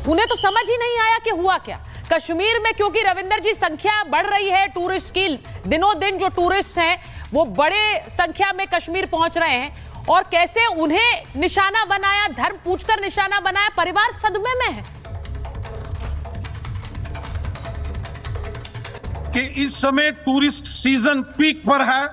उन्हें तो समझ ही नहीं आया कि हुआ क्या कश्मीर में, क्योंकि रविंदर जी संख्या बढ़ रही है टूरिस्ट की, दिनों दिन जो टूरिस्ट हैं वो बड़े संख्या में कश्मीर पहुंच रहे हैं, और कैसे उन्हें निशाना बनाया, धर्म पूछकर निशाना बनाया, परिवार सदमे में है कि इस समय टूरिस्ट सीजन पीक पर है।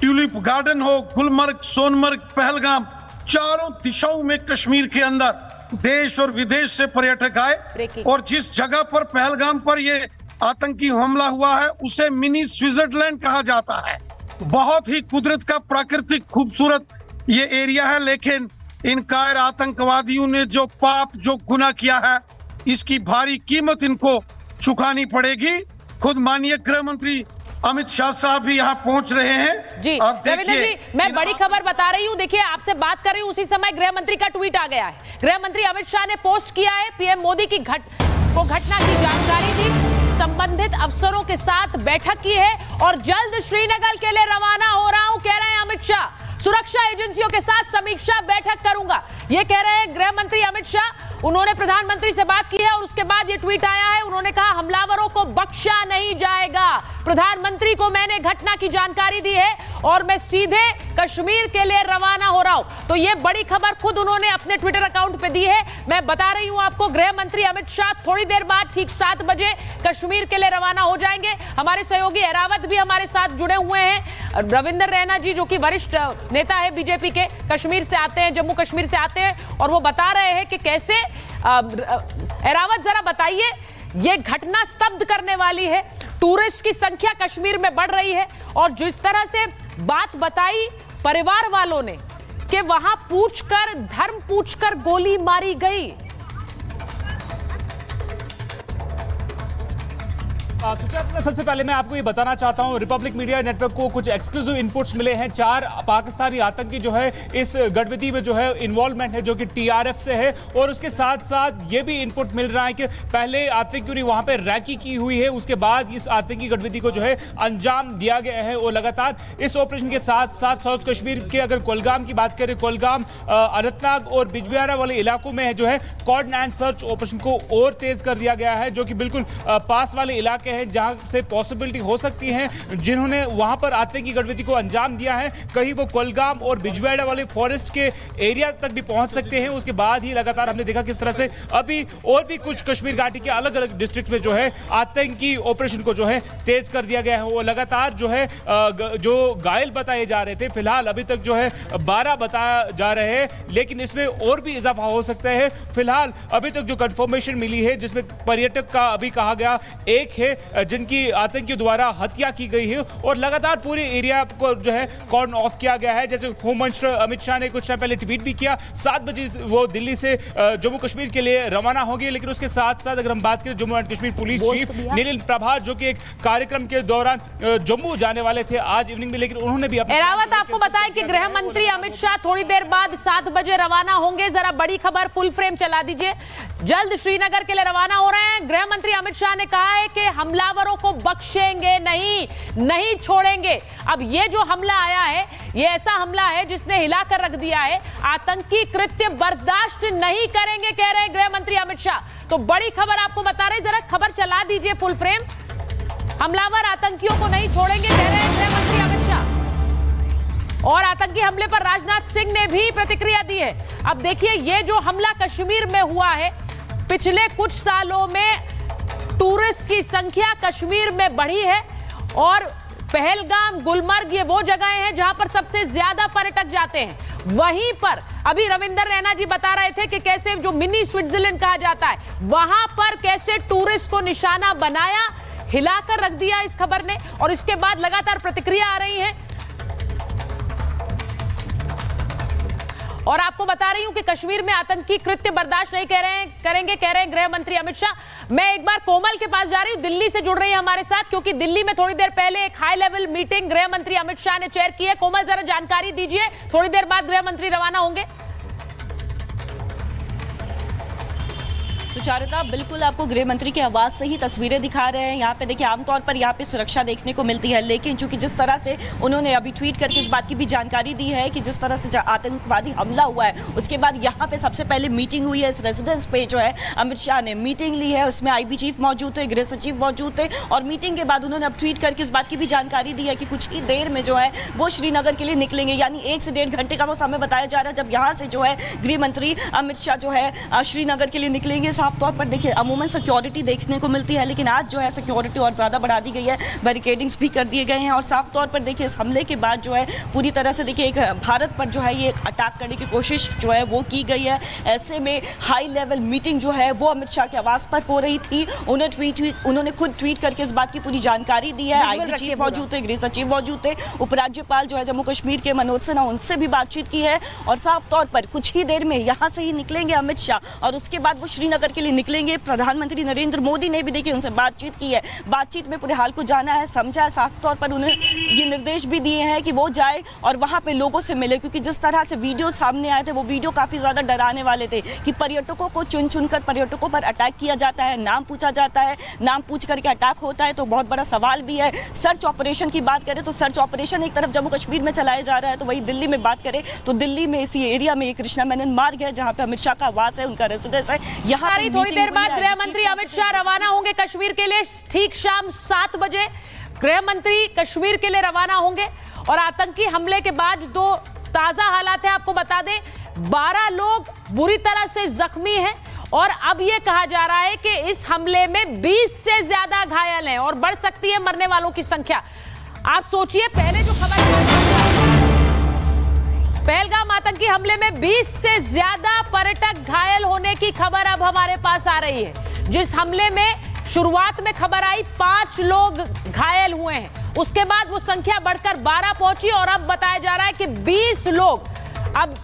ट्यूलिप गार्डन हो, गुलमर्ग, सोनमर्ग, पहलगाम, चारों दिशाओं में कश्मीर के अंदर देश और विदेश से पर्यटक आए, और जिस जगह पर पहलगाम पर ये आतंकी हमला हुआ है उसे मिनी स्विट्जरलैंड कहा जाता है। बहुत ही कुदरत का प्राकृतिक खूबसूरत ये एरिया है, लेकिन इन कायर आतंकवादियों ने जो पाप, जो गुनाह किया है, इसकी भारी कीमत इनको चुकानी पड़ेगी। खुद माननीय गृह मंत्री अमित शाह साहब भी यहाँ पहुंच रहे हैं जी। रविंदर जी, मैं बड़ी खबर बता रही हूँ, देखिए आपसे बात कर रही हूँ, उसी समय गृह मंत्री का ट्वीट आ गया है। गृह मंत्री अमित शाह ने पोस्ट किया है, पीएम मोदी की घटना की जानकारी दी, संबंधित अफसरों के साथ बैठक की है और जल्द श्रीनगर के लिए रवाना हो रहा हूं, कह रहे हैं अमित शाह। सुरक्षा एजेंसियों के साथ समीक्षा बैठक करूंगा, ये कह रहे हैं गृह मंत्री अमित शाह। उन्होंने प्रधानमंत्री से बात की है और उसके बाद ये ट्वीट आया है। उन्होंने कहा हमलावरों को बख्शा नहीं जाएगा, प्रधानमंत्री को मैंने घटना की जानकारी दी है और मैं सीधे कश्मीर के लिए रवाना हो रहा हूं। तो ये बड़ी खबर खुद उन्होंने अपने ट्विटर अकाउंट पे दी है। मैं बता रही हूं आपको, गृह मंत्री अमित शाह थोड़ी देर बाद ठीक 7 बजे कश्मीर के लिए रवाना हो जाएंगे। हमारे सहयोगी अहरावत भी हमारे साथ जुड़े हुए हैं। रविंदर रैना जी जो कि वरिष्ठ नेता है बीजेपी के, कश्मीर से आते हैं, जम्मू कश्मीर से आते हैं, और वो बता रहे हैं कि कैसे, अहरावत जरा बताइए, ये घटना स्तब्ध करने वाली है। टूरिस्ट की संख्या कश्मीर में बढ़ रही है और जिस तरह से बात बताई परिवार वालों ने कि वहां पूछकर, धर्म पूछकर गोली मारी गई। सबसे पहले मैं आपको ये बताना चाहता हूं, रिपब्लिक मीडिया नेटवर्क को कुछ एक्सक्लूसिव इनपुट्स मिले हैं। 4 पाकिस्तानी आतंकी जो है इस गतिविधि में जो है इन्वॉल्वमेंट है, जो कि टीआरएफ से है, और उसके साथ साथ ये भी इनपुट मिल रहा है कि पहले आतंकियों ने वहां पे रैकी की हुई है, उसके बाद इस आतंकी गतिविधि को जो है अंजाम दिया गया है। और लगातार इस ऑपरेशन के साथ साथ साउथ कश्मीर के अगर कोलगाम की बात करें, कोलगाम, अनंतनाग और बिजबिहारा वाले इलाकों में जो है कॉर्डन एंड सर्च ऑपरेशन को और तेज कर दिया गया है, जो कि बिल्कुल पास वाले इलाके हैं जहां से पॉसिबिलिटी हो सकती है जिन्होंने वहां पर आतंकी गतिविधि को अंजाम दिया है, कहीं वो कोलगाम और बिजबिहारा वाले फॉरेस्ट के एरिया तक भी पहुंच सकते हैं। उसके बाद ही लगातार हमने देखा किस तरह से अभी और भी कुछ कश्मीर घाटी के अलग अलग डिस्ट्रिक्ट में जो है आतंकी ऑपरेशन को जो है तेज कर दिया गया है। वो लगातार जो है जो घायल बताए जा रहे थे, फिलहाल अभी तक जो है 12 बताया जा रहे हैं, लेकिन इसमें और भी इजाफा हो सकता है। फिलहाल अभी तक जो कंफर्मेशन मिली है, जिसमें पर्यटक का अभी कहा गया एक है जिनकी आतंकियों द्वारा हत्या की गई है, और लगातार पूरे एरिया को जो है कॉर्डन ऑफ किया गया है। जैसे होम मिनिस्टर अमित शाह ने कुछ टाइम पहले ट्वीट भी किया, 7 बजे वो दिल्ली से जम्मू कश्मीर के लिए रवाना होंगे। लेकिन उसके साथ साथ अगर हम बात करें, Jammu and Kashmir police chief Nalin Prabha जो कि एक कार्यक्रम के दौरान जम्मू जाने वाले थे आज इवनिंग में, लेकिन उन्होंने भी अहरावत आपको बताएं कि गृह मंत्री अमित शाह थोड़ी देर बाद 7 बजे रवाना होंगे। जरा बड़ी खबर फुल फ्रेम चला दीजिए। जल्द श्रीनगर के लिए रवाना हो रहे हैं। गृह मंत्री अमित शाह ने कहा है कि हमलावरों को बख्शेंगे नहीं छोड़ेंगे। अब ये जो हमला आया है, ये ऐसा हमला है जिसने हिलाकर रख दिया है। आतंकी कृत्य बर्दाश्त नहीं करेंगे, कह रहे हैं गृह मंत्री अमित शाह। तो बड़ी खबर आपको बता रहे हैं, जरा खबर चला दीजिए फुल फ्रेम। हमलावर आतंकियों को नहीं छोड़ेंगे, कह रहे हैं गृह मंत्री अमित शाह। और आतंकी हमले पर राजनाथ सिंह ने भी प्रतिक्रिया दी है। अब देखिए, ये जो हमला कश्मीर में हुआ है, पिछले कुछ सालों में टूरिस्ट की संख्या कश्मीर में बढ़ी है और पहलगाम, गुलमर्ग, ये वो जगहें हैं जहां पर सबसे ज्यादा पर्यटक जाते हैं। वहीं पर अभी रविंदर रैना जी बता रहे थे कि कैसे जो मिनी स्विट्जरलैंड कहा जाता है, वहां पर कैसे टूरिस्ट को निशाना बनाया, हिलाकर रख दिया इस खबर ने, और इसके बाद लगातार प्रतिक्रिया आ रही है। और आपको बता रही हूं कि कश्मीर में आतंकी कृत्य बर्दाश्त नहीं करेंगे, कह रहे हैं गृह मंत्री अमित शाह। मैं एक बार कोमल के पास जा रही हूं, दिल्ली से जुड़ रही है हमारे साथ, क्योंकि दिल्ली में थोड़ी देर पहले एक हाई लेवल मीटिंग गृह मंत्री अमित शाह ने चेयर की है। कोमल, जरा जानकारी दीजिए, थोड़ी देर बाद गृह मंत्री रवाना होंगे। सुचारुता, बिल्कुल आपको गृह मंत्री के आवास से ही तस्वीरें दिखा रहे हैं। यहाँ पे देखिए आमतौर पर यहाँ पे सुरक्षा देखने को मिलती है, लेकिन चूंकि जिस तरह से उन्होंने अभी ट्वीट करके इस बात की भी जानकारी दी है कि जिस तरह से आतंकवादी हमला हुआ है उसके बाद यहाँ पे सबसे पहले मीटिंग हुई है। इस रेजिडेंस पे जो है अमित शाह ने मीटिंग ली है, उसमें आईबी चीफ मौजूद थे, गृह सचिव मौजूद थे और मीटिंग के बाद उन्होंने अब ट्वीट करके इस बात की भी जानकारी दी है कि कुछ ही देर में जो है वो श्रीनगर के लिए निकलेंगे। यानी 1 से 1.5 घंटे का वो समय बताया जा रहा है जब यहाँ से जो है गृह मंत्री अमित शाह जो है श्रीनगर के लिए निकलेंगे। साफ तौर पर देखिए अमूमन सिक्योरिटी देखने को मिलती है, लेकिन आज जो है सिक्योरिटी और ज़्यादा बढ़ा दी गई है, बैरिकेडिंग्स भी कर दिए गए हैं और साफ तौर पर देखिए इस हमले के बाद जो है पूरी तरह से देखिए एक भारत पर जो है ये एक अटैक करने की कोशिश जो है वो की गई है। ऐसे में हाई लेवल मीटिंग जो है वो अमित शाह के आवास पर हो रही थी। उन्होंने खुद ट्वीट करके इस बात की पूरी जानकारी दी है। आईबी चीफ मौजूद थे, गृह सचिव मौजूद थे, उपराज्यपाल जो है जम्मू कश्मीर के मनोज सिन्हा उनसे भी बातचीत की है और साफ तौर पर कुछ ही देर में यहाँ से ही निकलेंगे अमित शाह और उसके बाद वो श्रीनगर के लिए निकलेंगे। प्रधानमंत्री नरेंद्र मोदी ने भी देखिए उनसे बातचीत की है, बातचीत में पूरे हाल को जाना है, समझा है। साफ तौर पर उन्हें ये निर्देश भी दिए हैं कि वो जाए और वहाँ पे लोगों से मिले, क्योंकि जिस तरह से वीडियो सामने आए थे वो वीडियो काफ़ी ज़्यादा डराने वाले थे कि पर्यटकों को चुन चुनकर पर्यटकों पर अटैक किया जाता है, नाम पूछा जाता है, नाम पूछ करके अटैक होता है। तो बहुत बड़ा सवाल भी है। सर्च ऑपरेशन की बात करें तो सर्च ऑपरेशन एक तरफ जम्मू कश्मीर में चलाया जा रहा है, तो वही दिल्ली में बात करें तो दिल्ली में इसी एरिया में कृष्णा मेनन मार्ग है जहाँ पे अमित शाह का आवास है, उनका रेजिडेंस है। यहाँ थोड़ी देर बाद गृह मंत्री अमित शाह रवाना होंगे कश्मीर के लिए। ठीक शाम 7 बजे गृह मंत्री कश्मीर के लिए रवाना होंगे और आतंकी हमले के बाद दो ताजा हालात है आपको बता दें। 12 लोग बुरी तरह से जख्मी हैं और अब यह कहा जा रहा है कि इस हमले में 20 से ज्यादा घायल हैं और बढ़ सकती है मरने वालों की संख्या। आप सोचिए, पहले जो खबर पहलगाम आतंकी हमले में 20 से ज्यादा पर्यटक घायल होने की खबर अब हमारे पास आ रही है। जिस हमले में शुरुआत में खबर आई 5 लोग घायल हुए हैं, उसके बाद वो संख्या बढ़कर 12 पहुंची और अब बताया जा रहा है कि 20 लोग। अब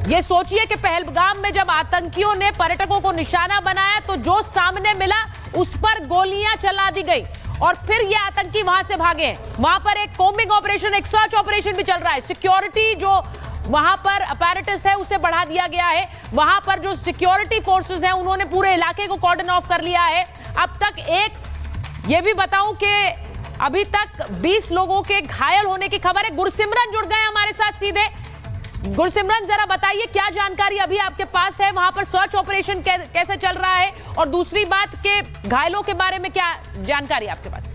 ये सोचिए कि पहलगाम में जब आतंकियों ने पर्यटकों को निशाना बनाया तो जो सामने मिला उस पर गोलियां चला दी गई और फिर ये आतंकी वहां से भागे हैं। वहां पर एक कोम्बिंग ऑपरेशन, एक सर्च ऑपरेशन भी चल रहा है। सिक्योरिटी जो वहां पर अपैरेटस है उसे बढ़ा दिया गया है। वहां पर जो सिक्योरिटी फोर्सेस हैं उन्होंने पूरे इलाके को कॉर्डन ऑफ कर लिया है। अब तक ये भी बताऊं कि अभी तक 20 लोगों के घायल होने की खबर है। गुरसिमरन जुड़ गए हमारे साथ सीधे। गुरसिमरन, जरा बताइए क्या जानकारी अभी आपके पास है, वहां पर सर्च ऑपरेशन कैसे चल रहा है और दूसरी बात के घायलों के बारे में क्या जानकारी आपके पास?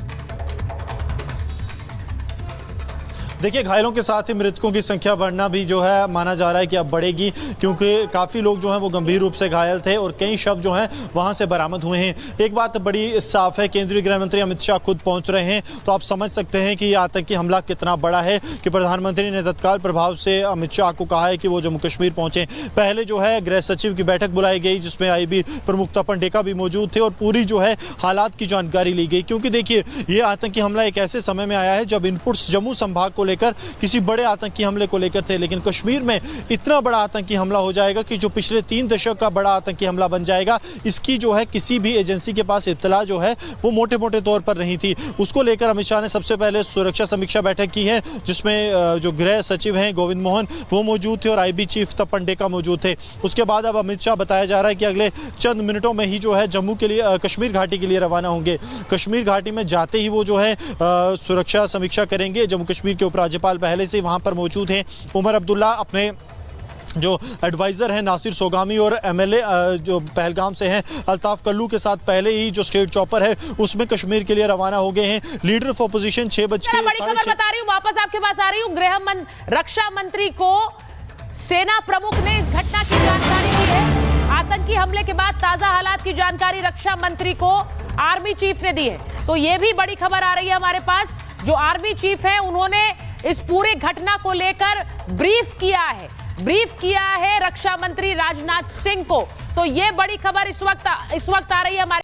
देखिए, घायलों के साथ ही मृतकों की संख्या बढ़ना भी जो है माना जा रहा है कि अब बढ़ेगी, क्योंकि काफ़ी लोग जो हैं वो गंभीर रूप से घायल थे और कई शव जो हैं वहां से बरामद हुए हैं। एक बात बड़ी साफ है, केंद्रीय गृह मंत्री अमित शाह खुद पहुंच रहे हैं, तो आप समझ सकते हैं कि ये आतंकी हमला कितना बड़ा है कि प्रधानमंत्री ने तत्काल प्रभाव से अमित शाह को कहा है कि वो जम्मू कश्मीर पहुंचे। पहले जो है गृह सचिव की बैठक बुलाई गई जिसमें आईबी प्रमुख तपन डेका भी मौजूद थे और पूरी जो है हालात की जानकारी ली गई, क्योंकि देखिए ये आतंकी हमला एक ऐसे समय में आया है जब इनपुट्स जम्मू संभाग को लेकर किसी बड़े आतंकी हमले को लेकर थे, लेकिन कश्मीर में इतना बड़ा आतंकी हमला हो जाएगा कि जो पिछले 3 दशक का बड़ा आतंकी हमला बन जाएगा, इसकी जो है किसी भी एजेंसी के पास इत्तला जो है वो मोटे मोटे तौर पर नहीं थी। उसको लेकर अमित शाह ने सबसे पहले सुरक्षा समीक्षा बैठक की है जिसमें जो गृह सचिव हैं गोविंद मोहन वो मौजूद थे और आईबी चीफ तपन डेका मौजूद थे। उसके बाद अब अमित शाह बताया जा रहा है कि अगले चंद मिनटों में ही जो है जम्मू के लिए कश्मीर घाटी के लिए रवाना होंगे। कश्मीर घाटी में जाते ही वो जो है सुरक्षा समीक्षा करेंगे। जम्मू कश्मीर के उपराज्यपाल पहले से वहां पर मौजूद हैं। उमर अब्दुल्ला अपने जो एडवाइज़र हैं नासिर सोगामी और एमएलए जो पहलगाम से हैं अल्ताफ कल्लू के साथ पहले ही जो स्टेट चॉपर है उसमें कश्मीर के लिए रवाना हो गए हैं। लीडर ऑफ ऑपोजिशन 6 बजे बड़ी खबर बता रही हूँ, वापस आपके पास आ रही हूँ। रक्षा मंत्री को सेना प्रमुख ने इस घटना की जानकारी दी है। आतंकी हमले के बाद ताजा हालात की जानकारी रक्षा मंत्री को आर्मी चीफ ने दी है, तो ये भी बड़ी खबर आ रही है हमारे पास। जो आर्मी चीफ है उन्होंने इस पूरे घटना को लेकर ब्रीफ किया है रक्षा मंत्री राजनाथ सिंह को। तो ये बड़ी खबर इस वक्त आ रही है हमारे